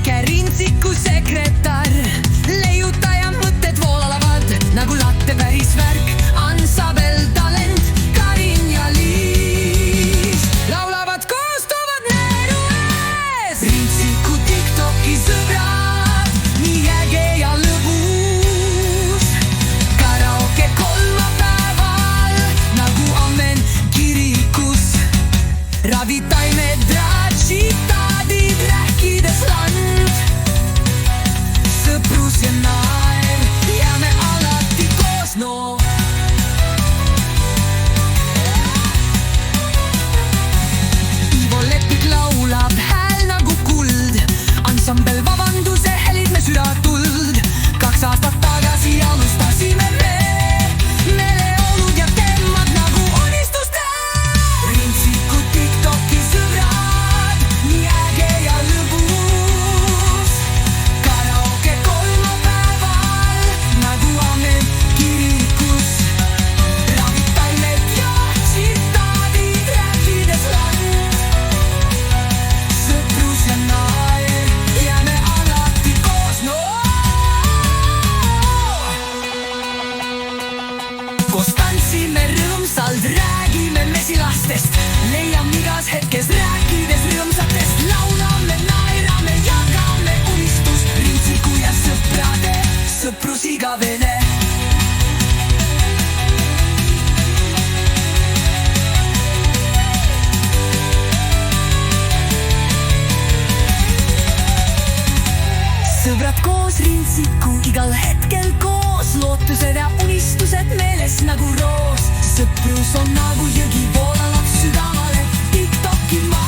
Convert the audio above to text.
väike rintsiku sekretär, leiutaja mõtted voolavad nagu latte värisvärk. Ansambel Talent, Karin ja Liis laulavad koos, toovad näru ees. Rintsiku TikToki sõbrad, nii äge ja lõbus. Karaoke kolmapäeval nagu amen kirikus. Ravitaimed, tsitaadid, rääkides land. Sõprus ja naer, jääme alati koos, no. Ivo Lepik laulab, hääl nagu kuld. Ansambel Vabanduse helid me südatuld. 2 aastat tagasi alustasime me. Meeleolud ja teemad nagu unistustel. Rintsiku TikToki sõbrad, nii äge ja lõbus. Karaoke kolmapäeval nagu amen kirikus. Ravitaimed ja tsitaadid, rääkides land. Sõprus ja naer, jääme alati koos, no. Koos tantsime rõõmsalt, räägime mesilastest. Leiame igas hetkes, rääkides rõõmsatest. Laulame, naerame, jagame unistust. Rintsiku ja sõprade sõprus igavene. Sõbrad koos, Rintsiku igal hetkel koos. Lootused ja unistused meeles nagu roos. Sõprus on nagu jõgi, voolavad südamale TikToki maa.